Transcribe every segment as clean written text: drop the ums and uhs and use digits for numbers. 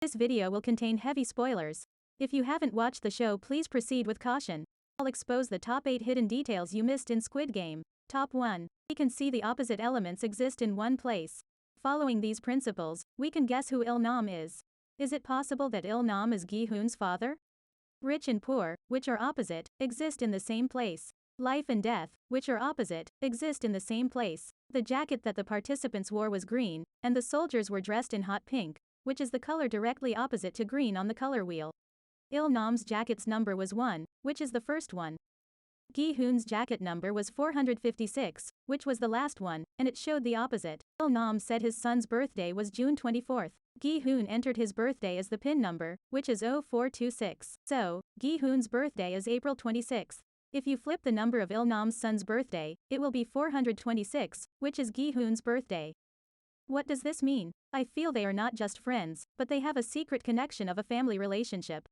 This video will contain heavy spoilers. If you haven't watched the show, please proceed with caution. I'll expose the top 8 hidden details you missed in Squid Game. Top 1. We can see the opposite elements exist in one place. Following these principles, we can guess who Il-nam is. Is it possible that Il-nam is Gi-hoon's father? Rich and poor, which are opposite, exist in the same place. Life and death, which are opposite, exist in the same place. The jacket that the participants wore was green, and the soldiers were dressed in hot pink, which is the color directly opposite to green on the color wheel. Il-nam's jacket's number was 1, which is the first one. Gi-hoon's jacket number was 456, which was the last one, and it showed the opposite. Il-nam said his son's birthday was June 24th. Gi-hoon entered his birthday as the pin number, which is 0426. So, Gi-hoon's birthday is April 26th. If you flip the number of Il-nam's son's birthday, it will be 426, which is Gi-hoon's birthday. What does this mean? I feel they are not just friends, but they have a secret connection of a family relationship.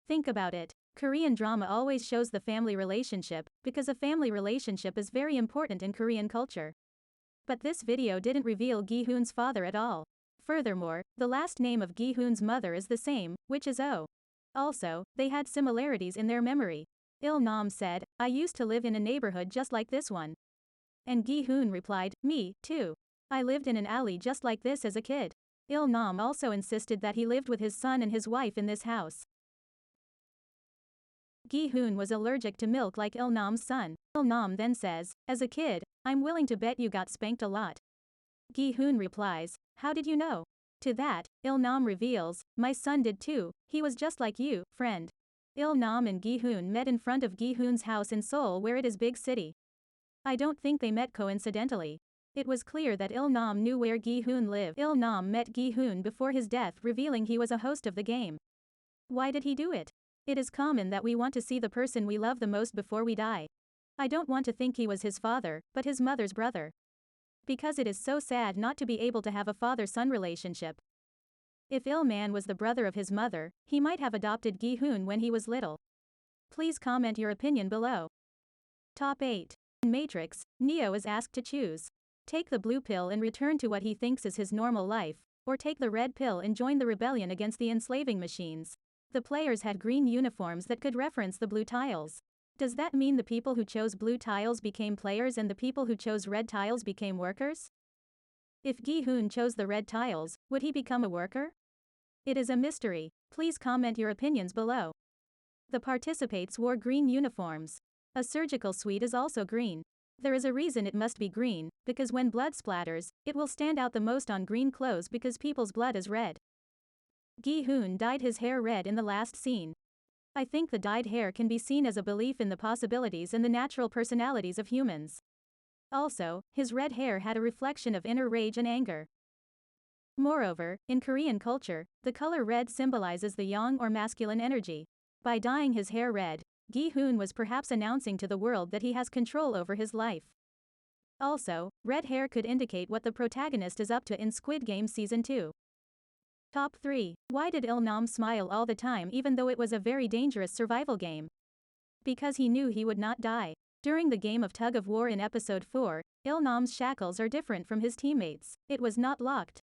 Think about it. Korean drama always shows the family relationship, because a family relationship is very important in Korean culture. But this video didn't reveal Gi-hoon's father at all. Furthermore, the last name of Gi-hoon's mother is the same, which is Oh. Also, they had similarities in their memory. Il-nam said, "I used to live in a neighborhood just like this one." And Gi-hoon replied, "Me, too. I lived in an alley just like this as a kid." Il-nam also insisted that he lived with his son and his wife in this house. Gi-hoon was allergic to milk like Il-nam's son. Il-nam then says, "As a kid, I'm willing to bet you got spanked a lot." Gi-hoon replies, "How did you know?" To that, Il-nam reveals, "My son did too, he was just like you, friend." Il-nam and Gi-hoon met in front of Gi-hoon's house in Seoul, where it is big city. I don't think they met coincidentally. It was clear that Il-nam knew where Gi-hoon lived. Il-nam met Gi-hoon before his death, revealing he was a host of the game. Why did he do it? It is common that we want to see the person we love the most before we die. I don't want to think he was his father, but his mother's brother. Because it is so sad not to be able to have a father-son relationship. If Il-man was the brother of his mother, he might have adopted Gi-hoon when he was little. Please comment your opinion below. Top 8. In Matrix, Neo is asked to choose. Take the blue pill and return to what he thinks is his normal life, or take the red pill and join the rebellion against the enslaving machines. The players had green uniforms that could reference the blue tiles. Does that mean the people who chose blue tiles became players and the people who chose red tiles became workers? If Gi-hoon chose the red tiles, would he become a worker? It is a mystery. Please comment your opinions below. The participants wore green uniforms. A surgical suite is also green. There is a reason it must be green, because when blood splatters, it will stand out the most on green clothes because people's blood is red. Gi-hoon dyed his hair red in the last scene. I think the dyed hair can be seen as a belief in the possibilities and the natural personalities of humans. Also, his red hair had a reflection of inner rage and anger. Moreover, in Korean culture, the color red symbolizes the yang or masculine energy. By dyeing his hair red, Gi-hoon was perhaps announcing to the world that he has control over his life. Also, red hair could indicate what the protagonist is up to in Squid Game Season 2. Top 3. Why did Il-nam smile all the time even though it was a very dangerous survival game? Because he knew he would not die. During the game of tug of war in episode 4, Il-nam's shackles are different from his teammates. It was not locked.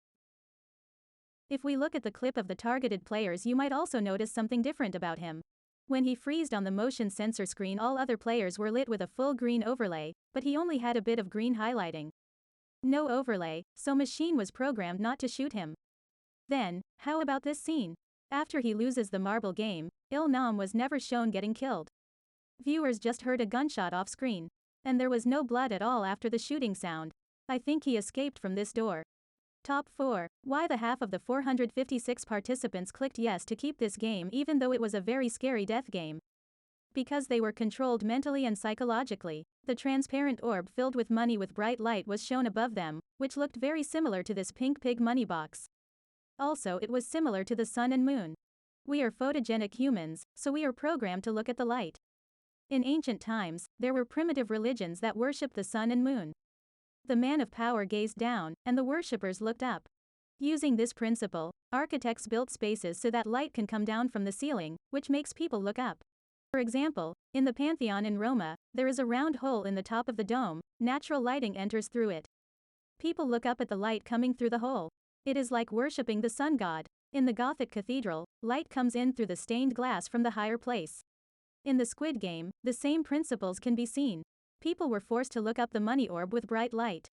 If we look at the clip of the targeted players, you might also notice something different about him. When he freezed on the motion sensor screen, all other players were lit with a full green overlay, but he only had a bit of green highlighting. No overlay, so machine was programmed not to shoot him. Then, how about this scene? After he loses the marble game, Il-nam was never shown getting killed. Viewers just heard a gunshot off screen. And there was no blood at all after the shooting sound. I think he escaped from this door. Top 4. Why the half of the 456 participants clicked yes to keep this game even though it was a very scary death game? Because they were controlled mentally and psychologically. The transparent orb filled with money with bright light was shown above them, which looked very similar to this pink pig money box. Also, it was similar to the sun and moon. We are photogenic humans, so we are programmed to look at the light. In ancient times, there were primitive religions that worshipped the sun and moon. The man of power gazed down, and the worshippers looked up. Using this principle, architects built spaces so that light can come down from the ceiling, which makes people look up. For example, in the Pantheon in Roma, there is a round hole in the top of the dome. Natural lighting enters through it. People look up at the light coming through the hole. It is like worshipping the sun god. In the Gothic cathedral, light comes in through the stained glass from the higher place. In the Squid Game, the same principles can be seen. People were forced to look up the money orb with bright light.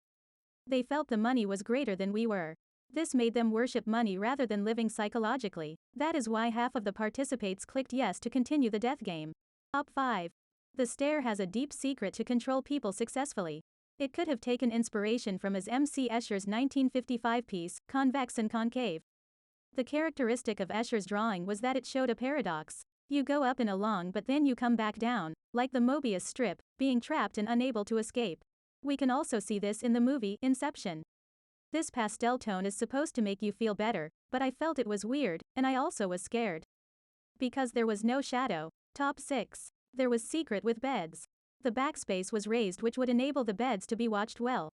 They felt the money was greater than we were. This made them worship money rather than living psychologically. That is why half of the participants clicked yes to continue the death game. Top 5. The stare has a deep secret to control people successfully. It could have taken inspiration from his M.C. Escher's 1955 piece, Convex and Concave. The characteristic of Escher's drawing was that it showed a paradox. You go up and along but then you come back down, like the Mobius strip, being trapped and unable to escape. We can also see this in the movie, Inception. This pastel tone is supposed to make you feel better, but I felt it was weird, and I also was scared. Because there was no shadow. Top 6. There was secret with beds. The backspace was raised which would enable the beds to be watched well.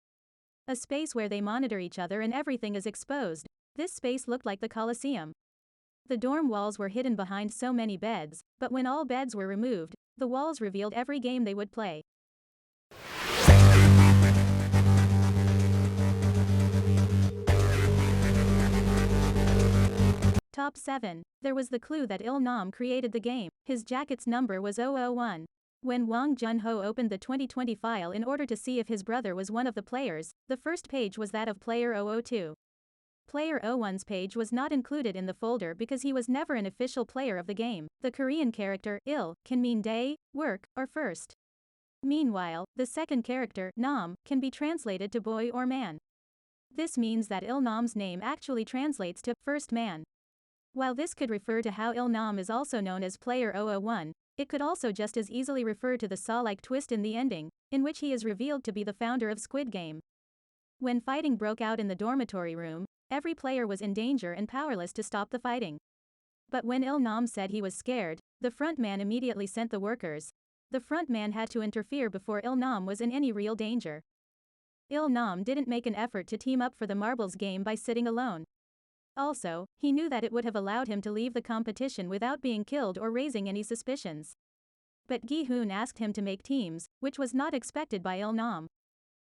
A space where they monitor each other and everything is exposed. This space looked like the Colosseum. The dorm walls were hidden behind so many beds, but when all beds were removed, the walls revealed every game they would play. Top 7. There was the clue that Il Nam created the game. His jacket's number was 001. When Wang Junho opened the 2020 file in order to see if his brother was one of the players, the first page was that of player 002. Player 01's page was not included in the folder because he was never an official player of the game. The Korean character, il, can mean day, work, or first. Meanwhile, the second character, nam, can be translated to boy or man. This means that Il Nam's name actually translates to first man. While this could refer to how Il Nam is also known as player 001, it could also just as easily refer to the Saw-like twist in the ending, in which he is revealed to be the founder of Squid Game. When fighting broke out in the dormitory room, every player was in danger and powerless to stop the fighting. But when Il Nam said he was scared, the frontman immediately sent the workers. The frontman had to interfere before Il Nam was in any real danger. Il Nam didn't make an effort to team up for the marbles game by sitting alone. Also, he knew that it would have allowed him to leave the competition without being killed or raising any suspicions. But Gi-hoon asked him to make teams, which was not expected by Il Nam.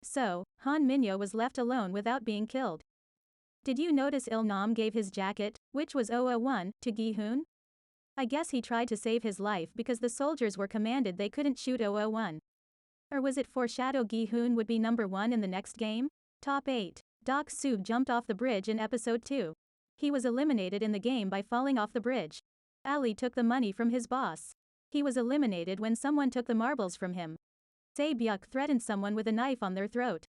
So, Han Minyo was left alone without being killed. Did you notice Il Nam gave his jacket, which was 001, to Gi-hoon? I guess he tried to save his life because the soldiers were commanded they couldn't shoot 001. Or was it foreshadow Gi-hoon would be number 1 in the next game? Top 8. Doc Soob jumped off the bridge in episode 2. He was eliminated in the game by falling off the bridge. Ali took the money from his boss. He was eliminated when someone took the marbles from him. Se-byuk threatened someone with a knife on their throat.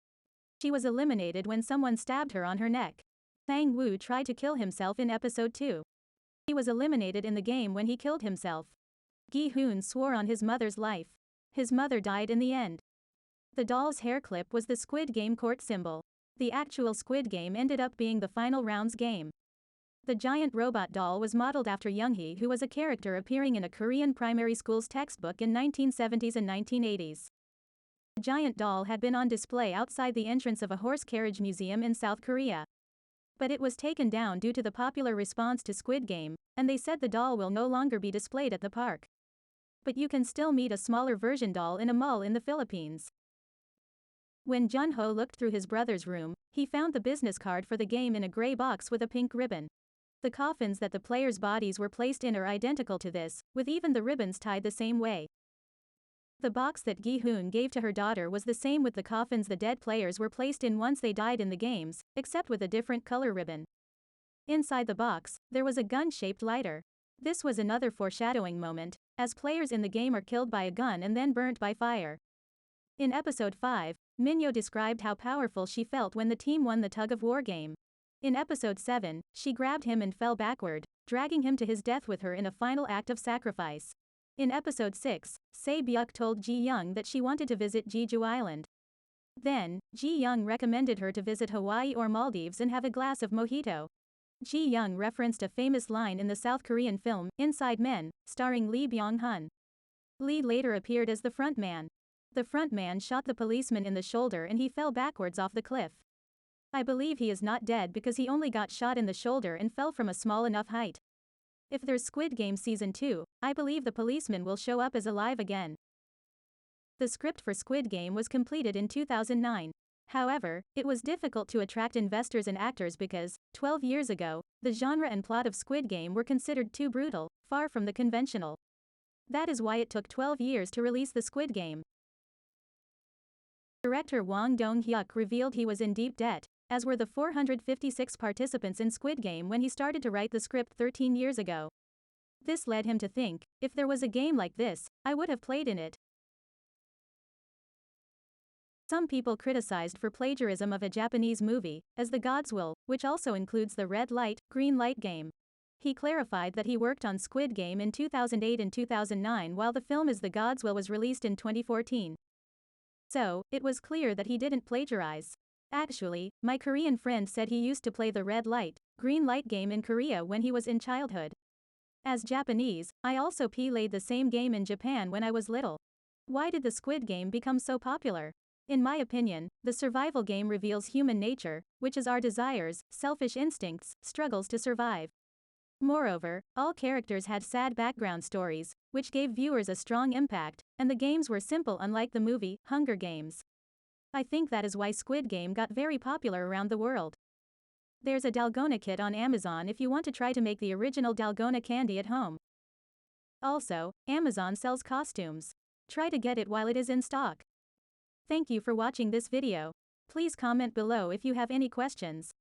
She was eliminated when someone stabbed her on her neck. Sang-woo tried to kill himself in episode 2. He was eliminated in the game when he killed himself. Gi-hoon swore on his mother's life. His mother died in the end. The doll's hair clip was the Squid Game court symbol. The actual Squid Game ended up being the final round's game. The giant robot doll was modeled after Young-hee, who was a character appearing in a Korean primary school's textbook in 1970s and 1980s. The giant doll had been on display outside the entrance of a horse carriage museum in South Korea. But it was taken down due to the popular response to Squid Game, and they said the doll will no longer be displayed at the park. But you can still meet a smaller version doll in a mall in the Philippines. When Junho looked through his brother's room, he found the business card for the game in a gray box with a pink ribbon. The coffins that the players' bodies were placed in are identical to this, with even the ribbons tied the same way. The box that Gi-hoon gave to her daughter was the same with the coffins the dead players were placed in once they died in the games, except with a different color ribbon. Inside the box, there was a gun-shaped lighter. This was another foreshadowing moment, as players in the game are killed by a gun and then burnt by fire. In episode 5, Minyo described how powerful she felt when the team won the tug-of-war game. In episode 7, she grabbed him and fell backward, dragging him to his death with her in a final act of sacrifice. In episode 6, Se-byuk told Ji-young that she wanted to visit Jeju Island. Then, Ji-young recommended her to visit Hawaii or Maldives and have a glass of mojito. Ji-young referenced a famous line in the South Korean film, Inside Men, starring Lee Byung-hun. Lee later appeared as the frontman. The frontman shot the policeman in the shoulder and he fell backwards off the cliff. I believe he is not dead because he only got shot in the shoulder and fell from a small enough height. If there's Squid Game Season 2, I believe the policeman will show up as alive again. The script for Squid Game was completed in 2009. However, it was difficult to attract investors and actors because, 12 years ago, the genre and plot of Squid Game were considered too brutal, far from the conventional. That is why it took 12 years to release the Squid Game. Director Wang Dong-hyuk revealed he was in deep debt, as were the 456 participants in Squid Game when he started to write the script 13 years ago. This led him to think, if there was a game like this, I would have played in it. Some people criticized for plagiarism of a Japanese movie, as The God's Will, which also includes the red light, green light game. He clarified that he worked on Squid Game in 2008 and 2009 while the film As The God's Will was released in 2014. So, it was clear that he didn't plagiarize. Actually, my Korean friend said he used to play the red light, green light game in Korea when he was in childhood. As Japanese, I also played the same game in Japan when I was little. Why did the Squid Game become so popular? In my opinion, the survival game reveals human nature, which is our desires, selfish instincts, struggles to survive. Moreover, all characters had sad background stories, which gave viewers a strong impact, and the games were simple unlike the movie, Hunger Games. I think that is why Squid Game got very popular around the world. There's a Dalgona kit on Amazon if you want to try to make the original Dalgona candy at home. Also, Amazon sells costumes. Try to get it while it is in stock. Thank you for watching this video. Please comment below if you have any questions.